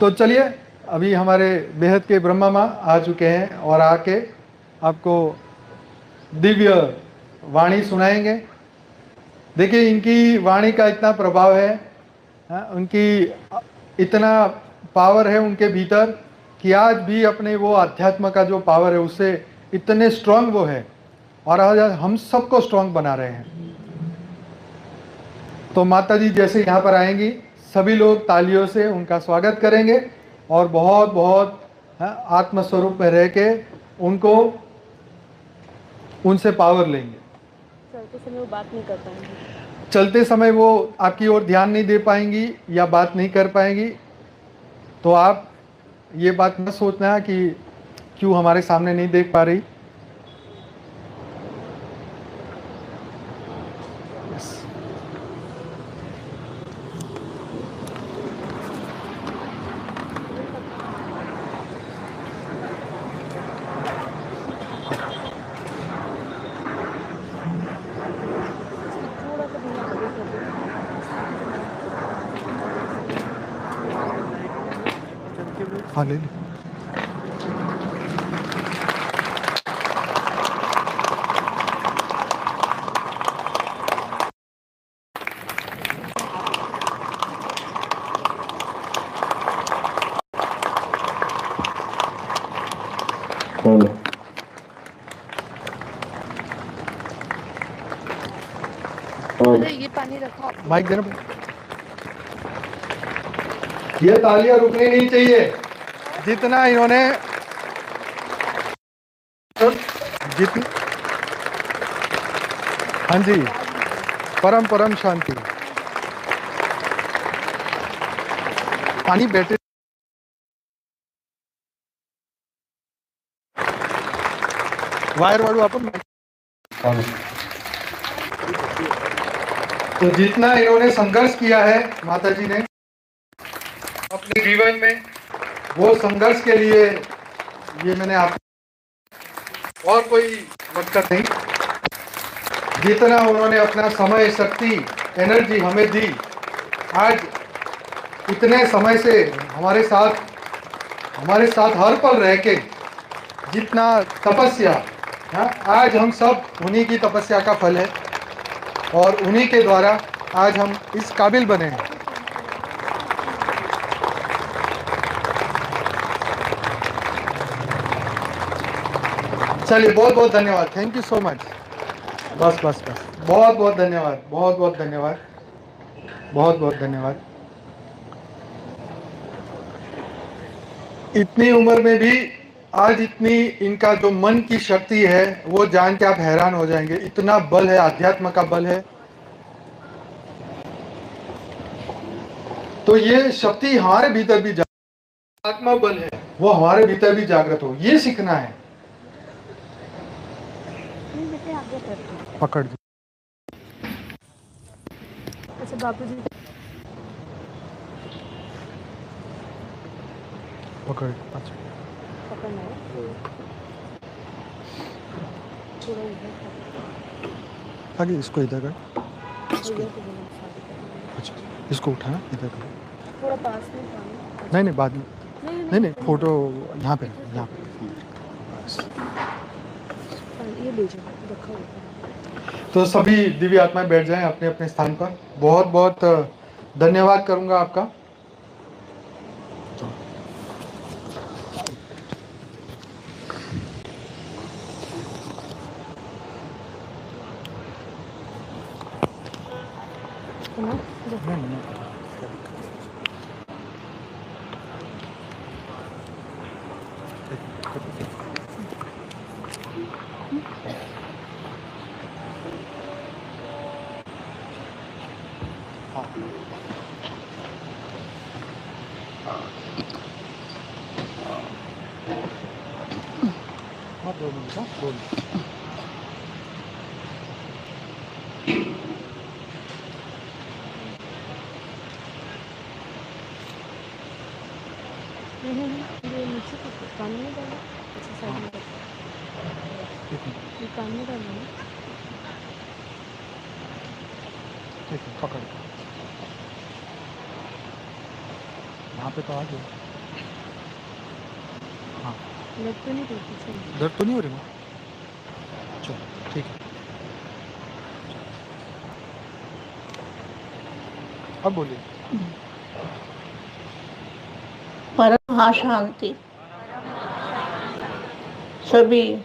तो चलिए, अभी हमारे बेहद के ब्रह्मा माँ आ चुके हैं और आके आपको दिव्य वाणी सुनाएंगे। देखिए, इनकी वाणी का इतना प्रभाव है, उनकी इतना पावर है उनके भीतर कि आज भी अपने वो अध्यात्म का जो पावर है उससे इतने स्ट्रांग वो है, और आज हम सबको स्ट्रांग बना रहे हैं। तो माता जी जैसे यहाँ पर आएंगी, सभी लोग तालियों से उनका स्वागत करेंगे और बहुत बहुत आत्मस्वरूप में रह के उनको उनसे पावर लेंगे। चलते समय वो बात नहीं कर पाएंगी, चलते समय वो आपकी ओर ध्यान नहीं दे पाएंगी या बात नहीं कर पाएंगी, तो आप ये बात न सोचना कि क्यों हमारे सामने नहीं देख पा रही। थोड़ा सा धीमा कर दो। हाँ, ले ली। अरे ये पानी रखो माइक देना। ये तालियां रुकनी नहीं चाहिए। जितना इन्होंने जितनी हाँ जी, परम परम शांति। पानी बैठे वायर वाड़ू अपन। तो जितना इन्होंने संघर्ष किया है माता जी ने अपने जीवन में, वो संघर्ष के लिए ये मैंने आप और कोई मकसद नहीं, जितना उन्होंने अपना समय, शक्ति, एनर्जी हमें दी, आज इतने समय से हमारे साथ हर पल रह के जितना तपस्या, आज हम सब उन्हीं की तपस्या का फल है और उन्हीं के द्वारा आज हम इस काबिल बने हैं। चलिए, बहुत बहुत धन्यवाद। Thank you so much. बस बस बस, बहुत बहुत धन्यवाद, बहुत बहुत धन्यवाद, बहुत बहुत धन्यवाद। इतनी उम्र में भी आज इतनी इनका जो मन की शक्ति है वो जान के आप हैरान हो जाएंगे। इतना बल है, अध्यात्म का बल है। तो ये शक्ति हमारे भीतर भी आत्मा बल है, वो हमारे भीतर भी जागृत हो, ये सीखना है। पकड़ दी। अच्छा बापू जी, पकड़। अच्छा, पकड़ना है थोड़ा इधर आगे इसको इधर कर। इधर को देना, अच्छा, इसको उठाना, इधर कर। थोड़ा पास में पानी। नहीं नहीं, बाद में। नहीं, फोटो यहाँ पे, यहाँ पे। ये ले जाओ, रखा हुआ। तो सभी दिव्य आत्माएं बैठ जाएं अपने अपने स्थान पर। बहुत बहुत धन्यवाद करूंगा आपका। हाँ, 2 मिनट, 2 मिनट। ये नीचे पानी में डालो। अच्छा साइड में ये पानी में डालो ना। ठीक है, पकड़। यहाँ पे तो आ गया। लग तो नहीं रही थी सही। दर्द तो नहीं हो रही माँ? चलो ठीक है, अब बोलिए। परम हाँ शांति सभी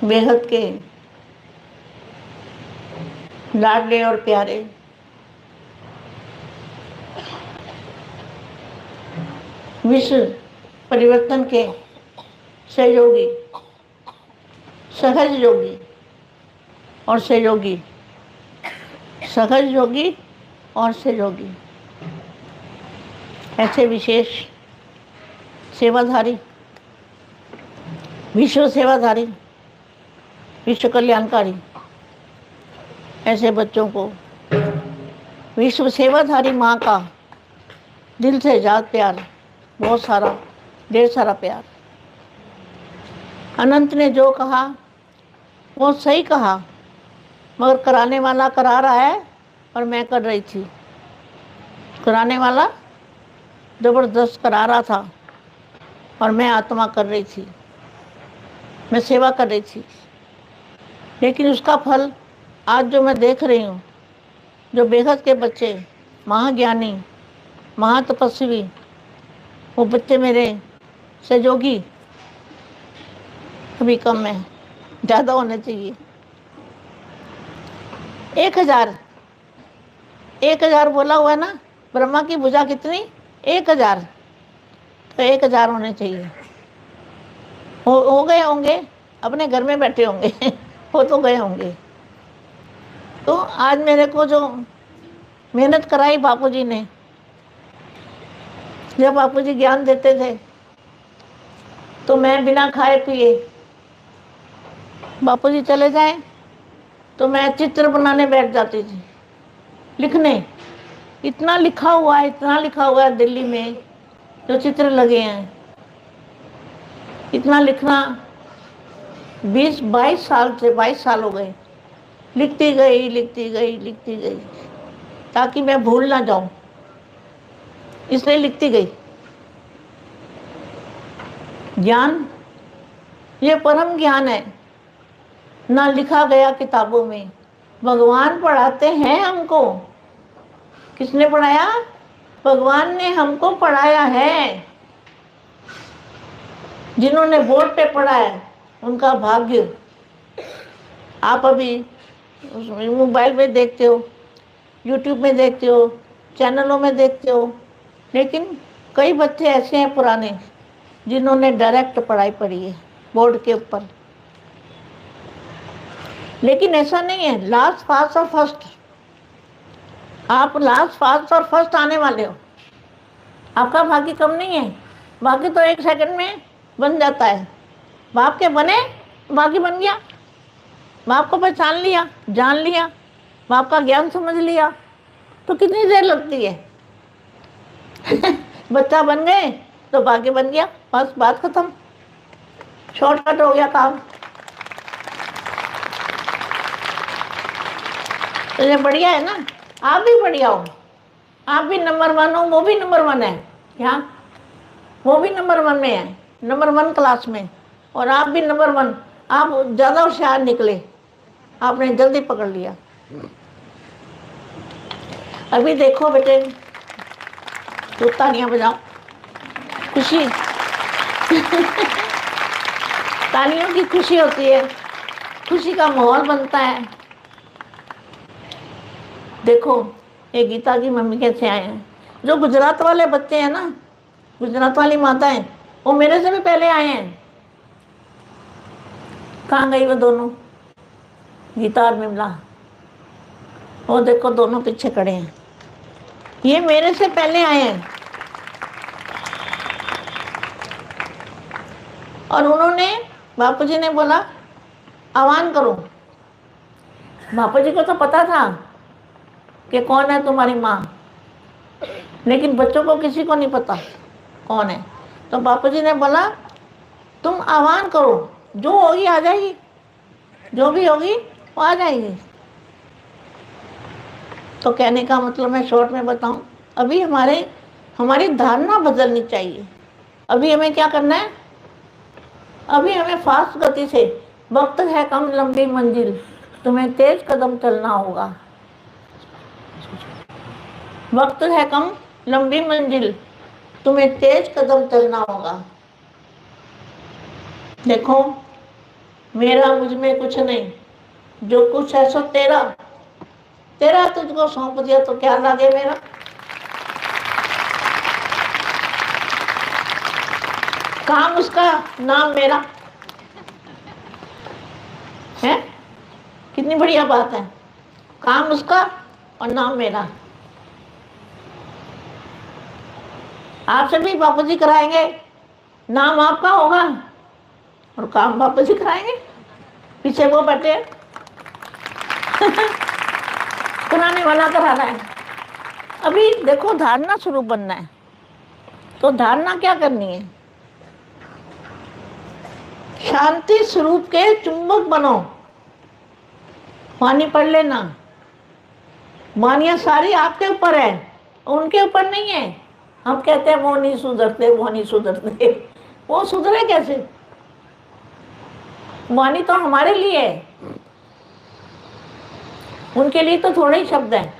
बेहद के लाडले और प्यारे विश्व परिवर्तन के सहयोगी, सहज योगी और सहयोगी, सहज योगी और सहयोगी, ऐसे विशेष सेवाधारी, विश्व सेवाधारी, विश्व कल्याणकारी ऐसे बच्चों को विश्व सेवाधारी माँ का दिल से ज़्यादा प्यार, बहुत सारा, ढेर सारा प्यार। अनंत ने जो कहा वो सही कहा, मगर कराने वाला करा रहा है और मैं कर रही थी। कराने वाला ज़बरदस्त करा रहा था और मैं आत्मा कर रही थी, मैं सेवा कर रही थी। लेकिन उसका फल आज जो मैं देख रही हूँ, जो बेहद के बच्चे महाज्ञानी, महातपस्वी, वो बच्चे मेरे सहयोगी अभी कम है, ज़्यादा होने चाहिए। 1000 बोला हुआ है ना, ब्रह्मा की भुजा कितनी? 1000, तो 1000 होने चाहिए। हो गए होंगे, अपने घर में बैठे होंगे हो तो गए होंगे। तो आज मेरे को जो मेहनत कराई बापूजी ने, जब बापूजी ज्ञान देते थे तो मैं बिना खाए पिए, बापूजी चले जाए तो मैं चित्र बनाने बैठ जाती थी, लिखने। इतना लिखा हुआ है, इतना लिखा हुआ है दिल्ली में जो चित्र लगे हैं। इतना लिखना 22 साल से 22 साल हो गए, लिखती गई ताकि मैं भूल ना जाऊं, इसलिए लिखती गई। ज्ञान ये परम ज्ञान है, ना लिखा गया किताबों में, भगवान पढ़ाते हैं हमको। किसने पढ़ाया? भगवान ने हमको पढ़ाया है। जिन्होंने बोर्ड पे पढ़ा है उनका भाग्य। आप अभी मोबाइल में देखते हो, यूट्यूब में देखते हो, चैनलों में देखते हो, लेकिन कई बच्चे ऐसे हैं पुराने जिन्होंने डायरेक्ट पढ़ाई पढ़ी है बोर्ड के ऊपर। लेकिन ऐसा नहीं है लास्ट, फास्ट और फर्स्ट। आप लास्ट, फास्ट और फर्स्ट आने वाले हो। आपका भाग्य कम नहीं है, भाग्य तो 1 सेकंड में बन जाता है। बाप के बने, भाग्य बन गया। बाप को पहचान लिया, जान लिया, बाप का ज्ञान समझ लिया, तो कितनी देर लगती है बच्चा बन गए तो भाग्य बन गया, बस बात खत्म, शॉर्टकट हो गया काम। तो ये बढ़िया है ना, आप भी बढ़िया हो, आप भी नंबर 1 हो, वो भी नंबर 1 है यहाँ, वो भी नंबर 1 में है, नंबर 1 क्लास में, और आप भी नंबर 1। आप ज़्यादा होशियार निकले, आपने जल्दी पकड़ लिया। अभी देखो बेटे, तो तालियां बजाओ, खुशी तालियों की खुशी होती है, खुशी का माहौल बनता है। देखो ये गीता की मम्मी कैसे आए हैं। जो गुजरात वाले बच्चे हैं ना, गुजरात वाली माताएं, वो मेरे से भी पहले आए हैं। कहाँ गई वो दोनों, गीता और विमला? वो देखो दोनों पीछे खड़े हैं, ये मेरे से पहले आए हैं। और उन्होंने, बापूजी ने बोला आह्वान करो। बापूजी को तो पता था कि कौन है तुम्हारी माँ, लेकिन बच्चों को किसी को नहीं पता कौन है। तो बापूजी ने बोला तुम आह्वान करो, जो होगी आ जाएगी, जो भी होगी वो आ जाएगी। तो कहने का मतलब मैं शॉर्ट में बताऊं, अभी हमारी धारणा बदलनी चाहिए। अभी हमें क्या करना है? अभी हमें फास्ट गति से, वक्त है कम लंबी मंजिल, तुम्हें तेज कदम चलना होगा। वक्त है कम लंबी मंजिल, तुम्हें तेज कदम चलना होगा। देखो मेरा मुझ में कुछ नहीं, जो कुछ है सो तेरा, तेरा तुझको सौंप दिया तो क्या लागे मेरा। काम उसका नाम मेरा है, कितनी बढ़िया बात है। काम उसका और नाम मेरा। आपसे भी बापू जी कराएंगे, नाम आपका होगा और काम बापू जी कराएंगे, पीछे वो बैठे कराने वाला करा रहा है। अभी देखो धारणा स्वरूप बनना है, तो धारणा क्या करनी है, शांति स्वरूप के चुंबक बनो। वाणी पढ़ लेना, वाणियां सारी आपके ऊपर है, उनके ऊपर नहीं है। हम कहते हैं वो नहीं सुधरते, वो नहीं सुधरते, वो सुधरे कैसे। वाणी तो हमारे लिए है, उनके लिए तो थोड़े ही शब्द हैं।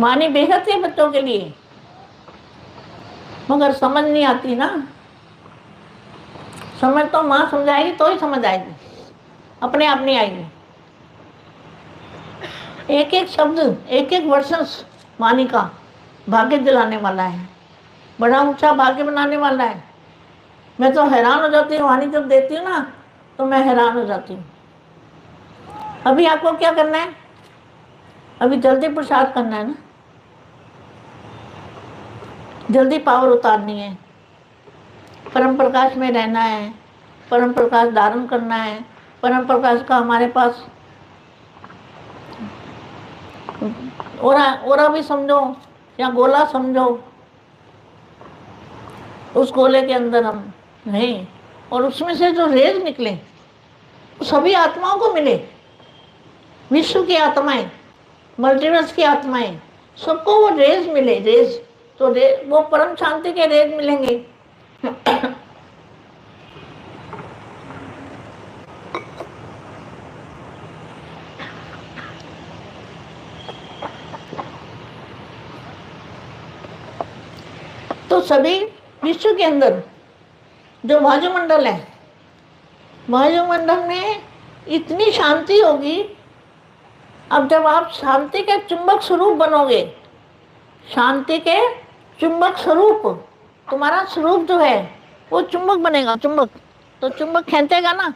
वाणी बेहद है बच्चों के लिए, मगर समझ नहीं आती ना। समझ तो माँ समझाएगी तो ही समझ आएगी, अपने आप नहीं आएगी। एक एक शब्द, एक एक वर्षन वाणी का भाग्य दिलाने वाला है, बड़ा ऊंचा भाग्य बनाने वाला है। मैं तो हैरान हो जाती हूँ, वाणी जब देती हूँ ना तो मैं हैरान हो जाती हूँ। अभी आपको क्या करना है, अभी जल्दी प्रसाद करना है ना, जल्दी पावर उतारनी है, परम प्रकाश में रहना है, परम प्रकाश धारण करना है। परम प्रकाश का हमारे पास ओरा भी समझो या गोला समझो, उस गोले के अंदर हम नहीं, और उसमें से जो रेज निकले सभी आत्माओं को मिले, विश्व की आत्माएं, मल्टीवर्स की आत्माएं, सबको वो रेज मिले। रेज तो वो परम शांति के रेज मिलेंगे। तो सभी विश्व के अंदर जो वायुमंडल है, वायुमंडल में इतनी शांति होगी। अब जब आप शांति के चुंबक स्वरूप बनोगे, शांति के चुंबक स्वरूप, तुम्हारा स्वरूप जो है वो चुंबक बनेगा। चुंबक तो चुंबक खींचेगा ना,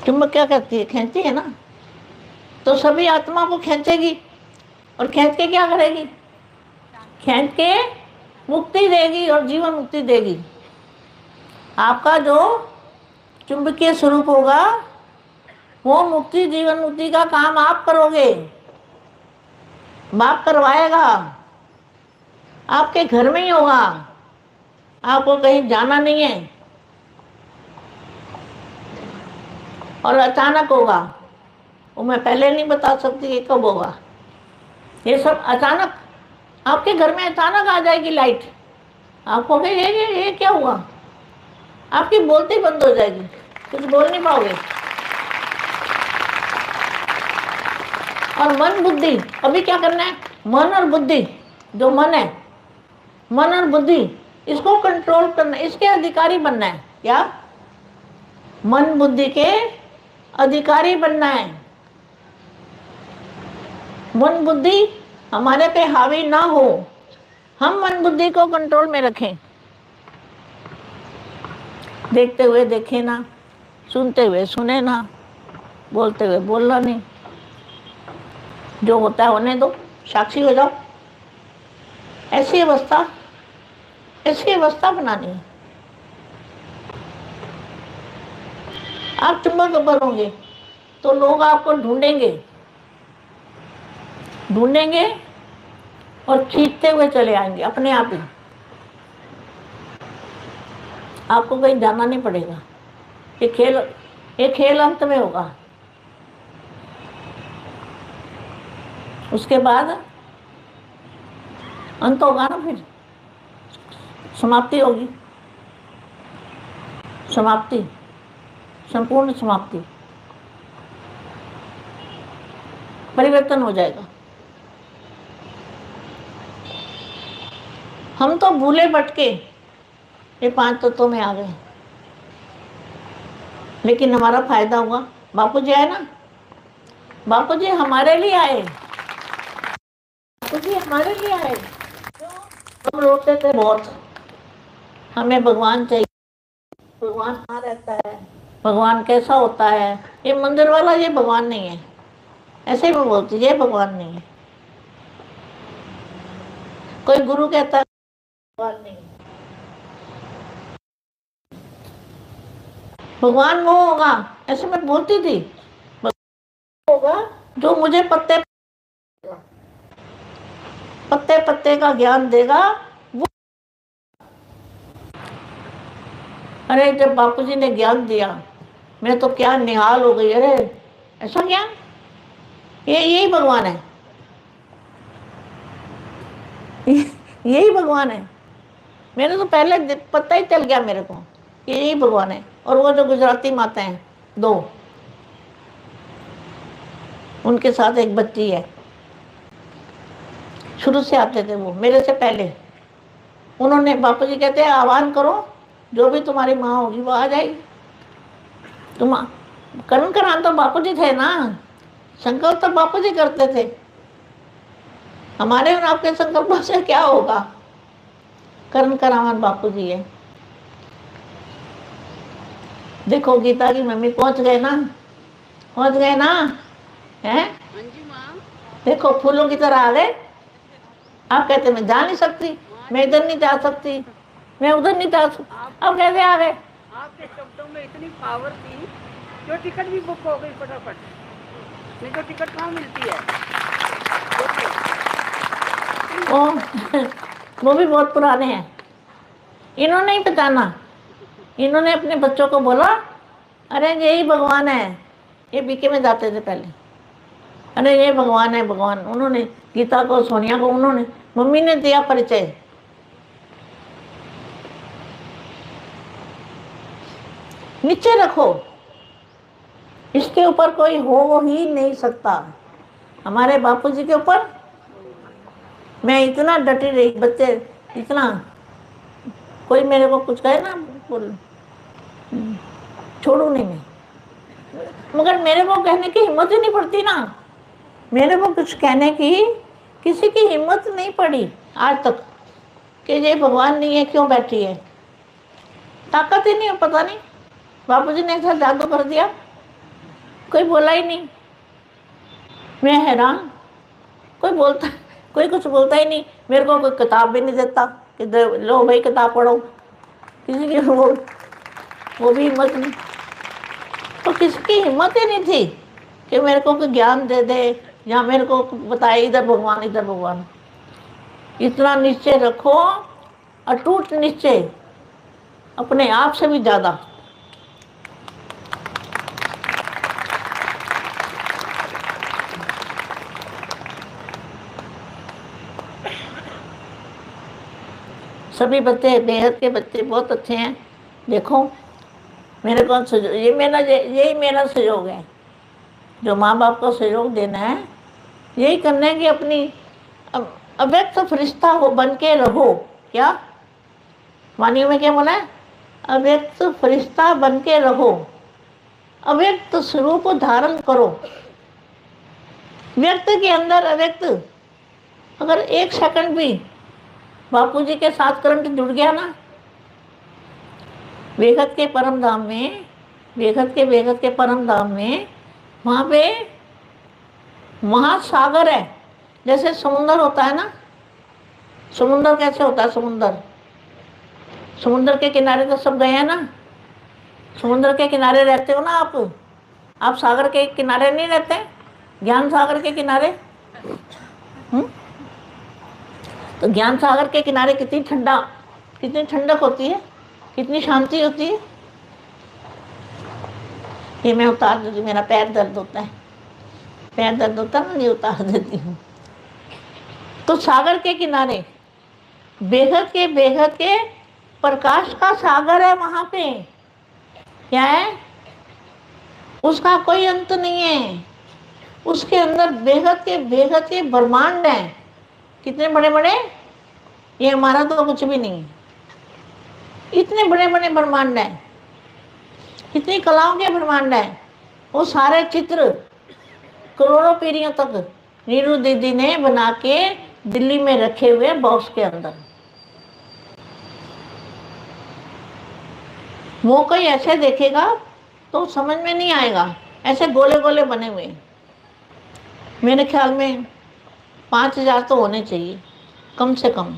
चुंबक क्या करती है, खींचती है ना। तो सभी आत्मा को खींचेगी और खींच के क्या करेगी, खींच के मुक्ति देगी और जीवन मुक्ति देगी। आपका जो चुंबकीय स्वरूप होगा वो मुक्ति जीवन मुक्ति का काम आप करोगे, बाप करवाएगा, आपके घर में ही होगा, आपको कहीं जाना नहीं है। और अचानक होगा, वो मैं पहले नहीं बता सकती कि कब होगा। ये सब अचानक आपके घर में अचानक आ जाएगी लाइट, आपको ये क्या हुआ, आपकी बोलती बंद हो जाएगी, कुछ बोल नहीं पाओगे। और मन बुद्धि, अभी क्या करना है, मन और बुद्धि, जो मन है, मन और बुद्धि, इसको कंट्रोल करना, इसके अधिकारी बनना है। क्या, मन बुद्धि के अधिकारी बनना है। मन बुद्धि हमारे पे हावी ना हो, हम मन बुद्धि को कंट्रोल में रखें। देखते हुए देखे ना, सुनते हुए सुने ना, बोलते हुए बोलना नहीं। जो होता है होने दो, साक्षी हो जाओ। ऐसी अवस्था बनानी है। आप चुंबक बनोगे तो लोग आपको ढूंढेंगे और खींचते हुए चले आएंगे अपने आप ही। आपको कहीं जाना नहीं पड़ेगा। ये खेल अंत में होगा। उसके बाद अंत होगा ना, फिर समाप्ति होगी, समाप्ति, संपूर्ण समाप्ति, परिवर्तन हो जाएगा। हम तो भूले भटके ये 5 तत्वों में आ गए, लेकिन हमारा फायदा हुआ। बापू जी आए ना, बापू जी हमारे लिए आए, बापू जी हमारे लिए आए। हम रोते थे बहुत, हमें भगवान चाहिए, भगवान कहाँ रहता है, भगवान कैसा होता है, ये मंदिर वाला ये भगवान नहीं है, ऐसे ही मैं बोलती ये भगवान नहीं है। कोई गुरु कहता है भगवान नहीं है। भगवान वो होगा, ऐसे मैं बोलती थी, भगवान होगा जो मुझे पत्ते पत्ते पत्ते का ज्ञान देगा वो। अरे जब बापूजी ने ज्ञान दिया मैं तो क्या निहाल हो गई, अरे ऐसा ज्ञान, ये यही भगवान है, यही भगवान है। मेरे तो पहले पता ही चल गया मेरे को, यही भगवान है। और वो जो गुजराती माता हैं 2, उनके साथ एक बच्ची है, शुरू से आते थे वो मेरे से पहले। उन्होंने, बापू जी कहते हैं आह्वान करो, जो भी तुम्हारी माँ होगी वो आ जाएगी। तुम करण करान तो बापू जी थे ना, संकल्प तो बापू जी करते थे, हमारे और आपके संकल्पों से क्या होगा। करण करावन बापू जी है। देखो गीता की मम्मी पहुंच गए ना, पहुंच गए ना, हैं? देखो फूलों की तरह आ गए। आप कहते मैं जा नहीं सकती, मैं इधर नहीं जा सकती, मैं उधर नहीं जा सकती, अब कैसे आ गए? आपके शब्दों में इतनी पावर थी, जो टिकट भी बुक हो गई फटाफट, नहीं तो टिकट कहाँ मिलती है। वो भी बहुत पुराने हैं, इन्होंने ही पहचाना। इन्होंने अपने बच्चों को बोला अरे यही भगवान है, ये बीके में जाते थे पहले, अरे ये भगवान है भगवान। उन्होंने गीता को, सोनिया को, उन्होंने, मम्मी ने दिया परिचय। नीचे रखो, इसके ऊपर कोई हो ही नहीं सकता। हमारे बापूजी के ऊपर मैं इतना डटी रही, बच्चे इतना, कोई मेरे को कुछ कहे ना बोल, छोड़ू नहीं मैं, मगर मेरे को कहने की हिम्मत ही नहीं पड़ती ना, मेरे को कुछ कहने की किसी की हिम्मत नहीं पड़ी आज तक कि ये भगवान नहीं है क्यों बैठी है, ताकत ही नहीं है। पता नहीं बापूजी ने ऐसा जादू कर दिया, कोई बोला ही नहीं। मैं हैरान, कोई बोलता, कोई कुछ बोलता ही नहीं। मेरे को कोई किताब भी नहीं देता कि लो भाई किताब पढ़ो, किसी की वो भी हिम्मत नहीं। तो किसी की हिम्मत ही नहीं थी कि मेरे को कोई ज्ञान दे दे या मेरे को बताए इधर भगवान इधर भगवान। इतना निश्चय रखो, अटूट निश्चय, अपने आप से भी ज़्यादा। सभी बच्चे, बेहद के बच्चे बहुत अच्छे हैं। देखो मेरे को यही मेरा सहयोग है, जो माँ बाप को सहयोग देना है, यही करना है कि अपनी अव्यक्त फरिश्ता हो, बन के रहो। क्या वाणियों में क्या बोला है? अव्यक्त फरिश्ता बन के रहो, अव्यक्त स्वरूप धारण करो। व्यक्त के अंदर अव्यक्त, अगर 1 सेकंड भी बापूजी के साथ करंट जुड़ गया ना, बेगत के परम धाम में, बेगत के परम धाम में, वहाँ पे महासागर है। जैसे समुंदर होता है ना, समुंदर कैसे होता है? समुंदर के किनारे तो सब गए हैं ना, समुंदर के किनारे रहते हो ना आप सागर के किनारे नहीं रहते, ज्ञान सागर के किनारे। तो ज्ञान सागर के किनारे कितनी ठंडक होती है, कितनी शांति होती है। ये मैं उतार देती, मेरा पैर दर्द होता है, पैर दर्द होता है ना, ये उतार देती हूँ। तो सागर के किनारे बेहद के प्रकाश का सागर है वहां पे। क्या है? उसका कोई अंत नहीं है। उसके अंदर बेहद के ब्रह्मांड है। कितने बड़े बड़े? ये हमारा तो कुछ भी नहीं है। इतने बड़े बड़े ब्रह्मांड है, कितनी कलाओं के ब्रह्मांड है। वो सारे चित्र करोड़ों पीढ़ियों तक नीरू दीदी ने बना के दिल्ली में रखे हुए बॉक्स के अंदर। वो कोई ऐसे देखेगा तो समझ में नहीं आएगा। ऐसे गोले गोले बने हुए, मेरे ख्याल में 5000 तो होने चाहिए कम से कम,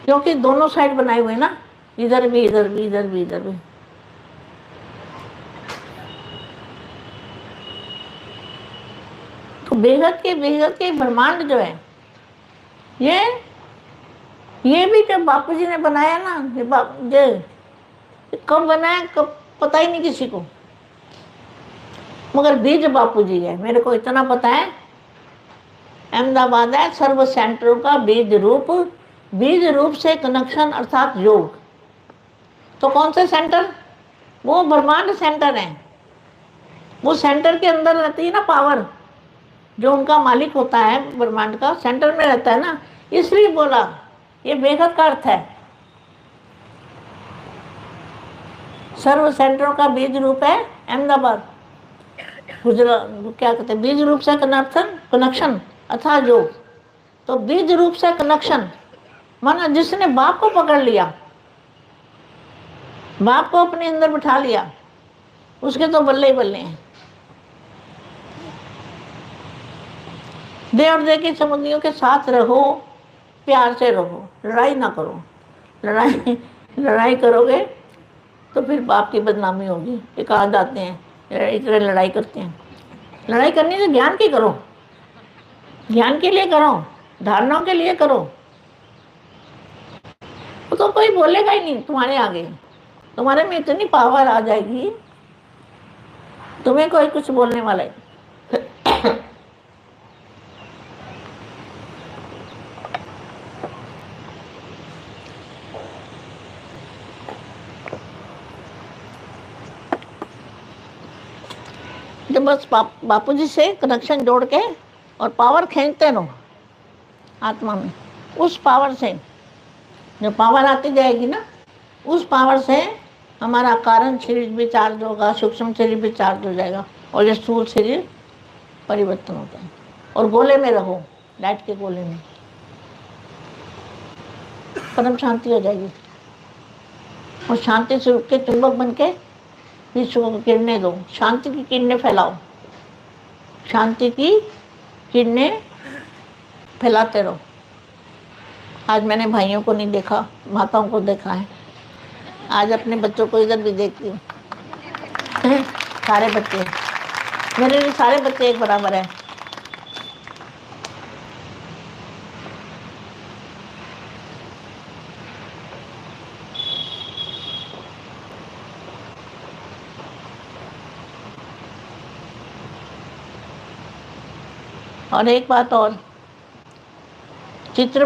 क्योंकि दोनों साइड बनाए हुए ना, इधर भी इधर भी इधर भी इधर भी। तो बेहद के ब्रह्मांड जो है, ये भी जब बापू जी ने बनाया ना, ये कब बनाया कब पता ही नहीं किसी को, मगर बीज बापू जी है। मेरे को इतना पता है, अहमदाबाद है सर्व सेंटरों का बीज रूप से कनेक्शन अर्थात योग। तो कौन से सेंटर? वो ब्रह्मांड सेंटर है। वो सेंटर के अंदर रहती है ना पावर, जो उनका मालिक होता है ब्रह्मांड का, सेंटर में रहता है ना, इसलिए बोला ये बेहद का अर्थ है। सर्व सेंटरों का बीज रूप है अहमदाबाद, गुजरात। क्या कहते हैं? बीज रूप से कनेक्शन अर्थात योग। तो बीज रूप से कनेक्शन माना जिसने बाप को पकड़ लिया, बाप को अपने अंदर बिठा लिया, उसके तो बल्ले ही बल्ले हैं। दे और दे के संबंधियों के साथ रहो, प्यार से रहो, लड़ाई ना करो। लड़ाई करोगे तो फिर बाप की बदनामी होगी। ये कहा जाते हैं इतने लड़ाई करते हैं। लड़ाई करनी तो ज्ञान की करो, ज्ञान के लिए करो, धारणाओं के लिए करो। वो तो कोई बोलेगा ही नहीं तुम्हारे आगे। तुम्हारे में इतनी पावर आ जाएगी, तुम्हें कोई कुछ बोलने वाला है। जब बस बापू जी से कनेक्शन जोड़ के और पावर खींचते रहो आत्मा में, उस पावर से जो पावर आती जाएगी ना, उस पावर से हमारा कारण शरीर भी चार्ज होगा, सूक्ष्म शरीर भी चार्ज हो जाएगा, और ये स्थूल शरीर परिवर्तन होता है। और गोले में रहो, लाइट के गोले में, परम शांति हो जाएगी। और शांति स्वरूप के चुंबक बन के विश्व को किरणें दो, शांति की किरणें फैलाओ, शांति की किरणें फैलाते रहो। आज मैंने भाइयों को नहीं देखा, माताओं को देखा है। आज अपने बच्चों को इधर भी देखती हूँ, सारे बच्चे, मेरे लिए सारे बच्चे एक बराबर है। और एक बात और, चित्र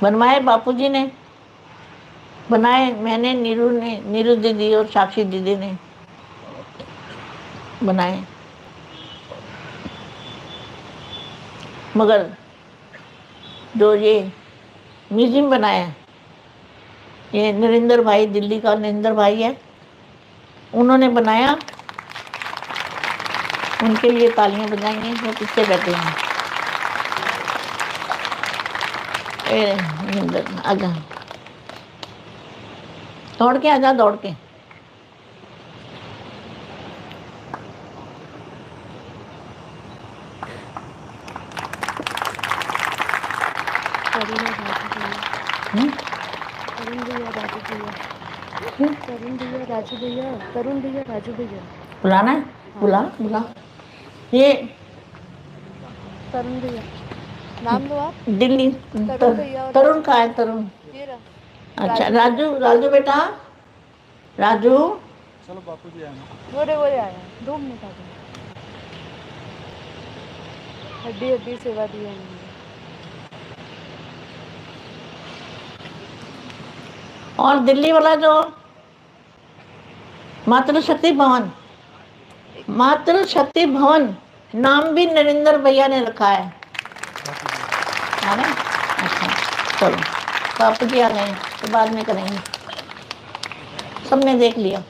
बनवाए बापूजी ने, बनाए मैंने, नीरू दीदी और साक्षी दीदी ने बनाए। मगर जो ये म्यूजियम बनाया, ये नरेंद्र भाई, दिल्ली का नरेंद्र भाई है, उन्होंने बनाया। उनके लिए तालियां बजाएंगे जो पीछे बैठे हैं। आजा, दौड़ के आजा, दौड़ के। तरुण भैया राजू भैया बुलाना है? बुला। ये तरुण भैया, नाम लो आप। दिल्ली तरुण का है, तरुण। अच्छा, राजू बेटा, राजू। चलो बापू जी आए, बोले आया 2 मिनट आ गए। हड्डी सेवा दी है। और दिल्ली वाला जो मातृशक्ति भवन, मातृशक्ति भवन नाम भी नरेंद्र भैया ने रखा है ना? अच्छा चलो, पापा जी आ गए तो बाद में करेंगे, सबने देख लिया।